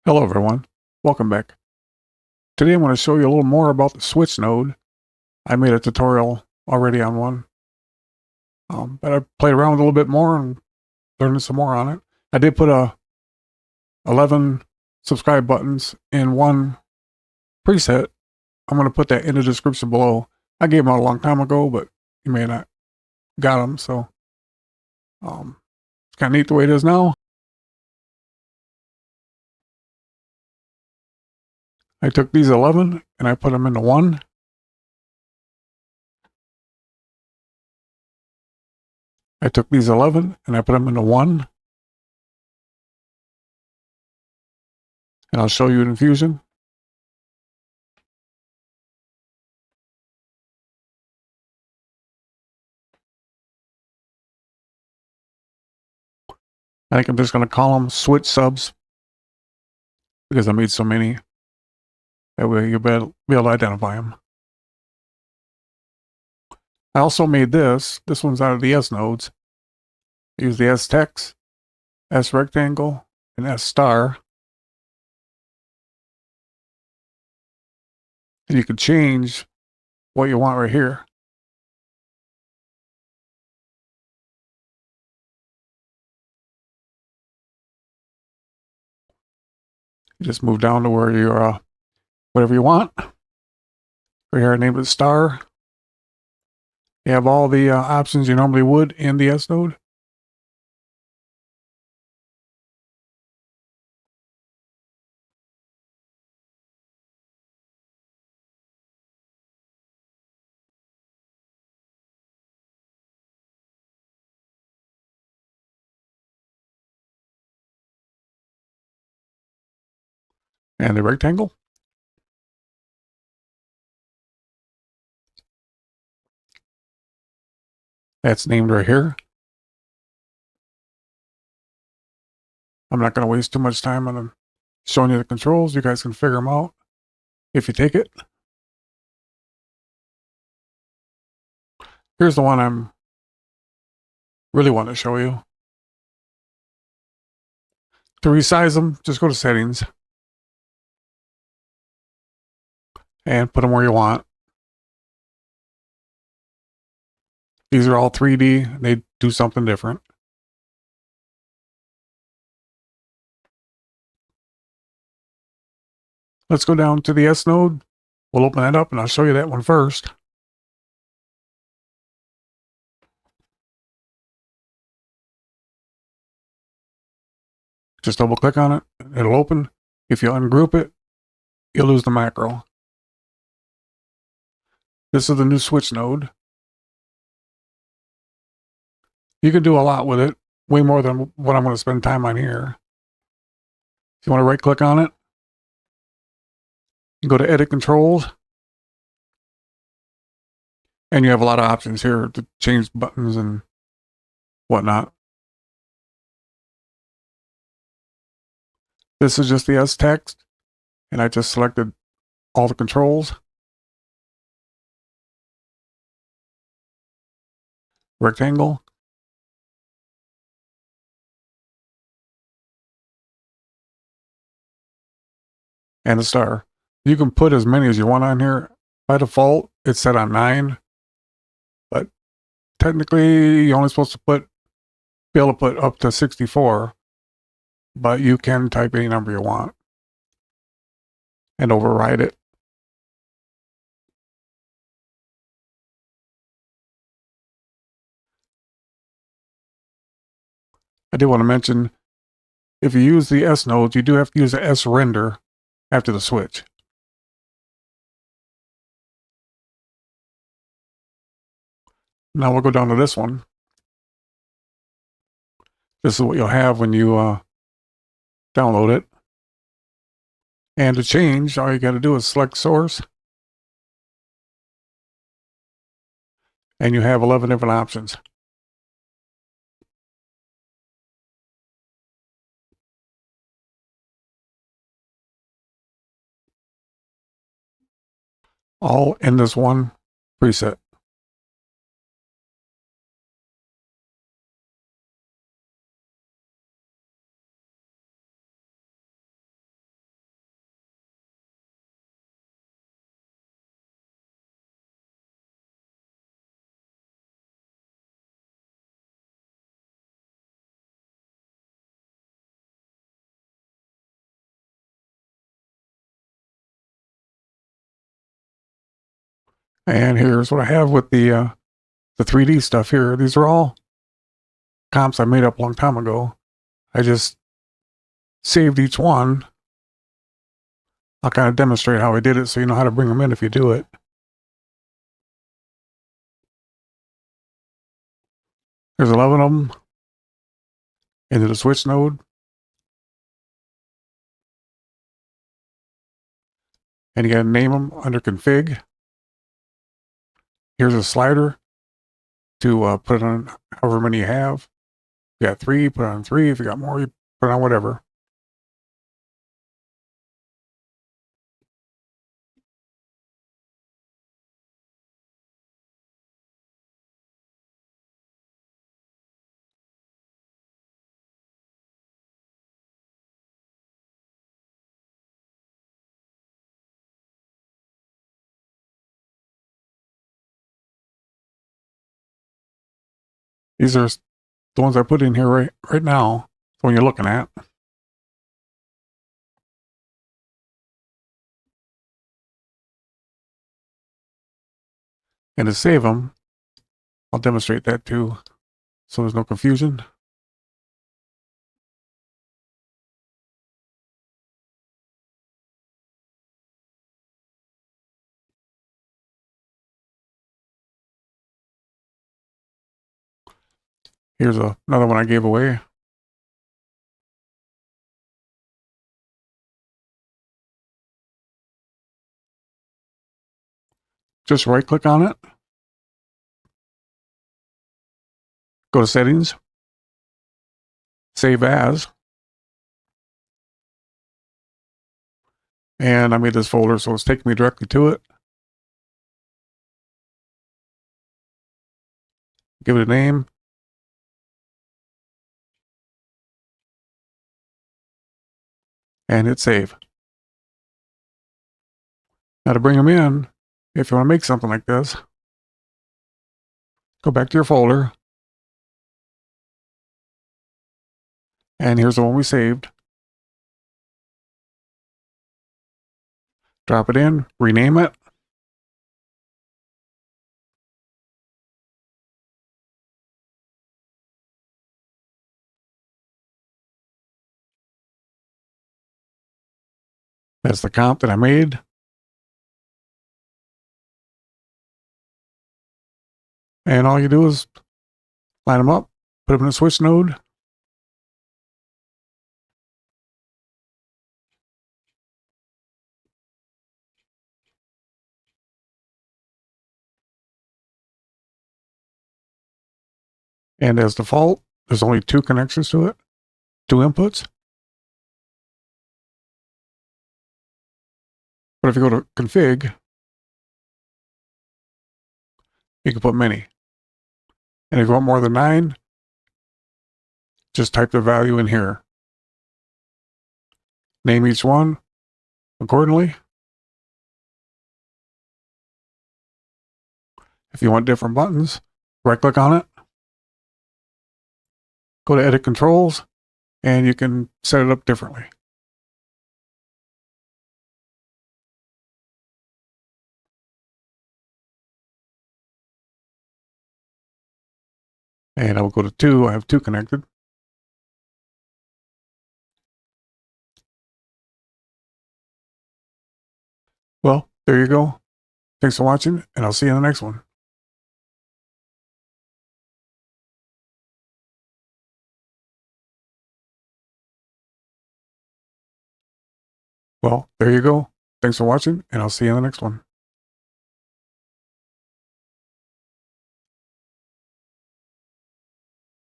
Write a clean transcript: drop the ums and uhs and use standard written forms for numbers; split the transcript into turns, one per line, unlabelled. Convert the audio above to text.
Hello everyone, welcome back. Today I'm going to show you a little more about the switch node. I made a tutorial already on one, but I played around with it a little bit more and learned some more on it. I did put 11 subscribe buttons in one preset. I'm going to put that in the description below. I gave them out a long time ago, but you may not got them, so it's kind of neat the way it is now. I took these 11 and I put them into one. I took these 11 and I put them into one. And I'll show you in Fusion. I think I'm just going to call them switch subs because I made so many. That way you'll be able to identify them. I also made this. This one's out of the S nodes. I use the S text, S rectangle, and S star. And you can change what you want right here. You just move down to where you're whatever you want. Right here, I named it star. You have all the options you normally would in the S node. And the rectangle. That's named right here. I'm not going to waste too much time on showing you the controls. You guys can figure them out if you take it. Here's the one I'm really want to show you. To resize them, just go to settings and put them where you want. These are all 3D. They do something different. Let's go down to the S node. We'll open that up and I'll show you that one first. Just double click on it. It'll open. If you ungroup it, you'll lose the macro. This is the new switch node. You can do a lot with it, way more than what I'm going to spend time on here. If you want to right click on it, you go to edit controls, and you have a lot of options here to change buttons and whatnot. This is just the S text, and I just selected all the controls. Rectangle. And a star. You can put as many as you want on here. By default, it's set on 9, but technically you're only supposed to be able to put up to 64, but you can type any number you want and override it. I did want to mention, if you use the S nodes, you do have to use the S render after the switch. Now we'll go down to this one. This is what you'll have when you download it. And to change, all you got to do is select source. And you have 11 different options. All in this one preset. And here's what I have with the 3D stuff here. These are all comps I made up a long time ago. I just saved each one. I'll kind of demonstrate how I did it so you know how to bring them in if you do it. There's 11 of them into the switch node. And you got to name them under config. Here's a slider to put on however many you have. If you got 3, put on 3. If you got more, you put on whatever. These are the ones I put in here right now. The one you're looking at. And to save them, I'll demonstrate that too, so there's no confusion. Here's another one I gave away. Just right click on it. Go to settings. Save as. And I made this folder, so it's taking me directly to it. Give it a name. And hit save. Now to bring them in, if you want to make something like this, go back to your folder. And here's the one we saved. Drop it in, rename it. That's the comp that I made. And all you do is line them up, put them in a switch node. And as default, there's only 2 connections to it, 2 inputs. But if you go to config, you can put many. And if you want more than 9, just type the value in here. Name each one accordingly. If you want different buttons, right click on it. Go to edit controls, and you can set it up differently. And I will go to 2. I have 2 connected. Well, there you go. Thanks for watching, and I'll see you in the next one. Well, there you go. Thanks for watching, and I'll see you in the next one.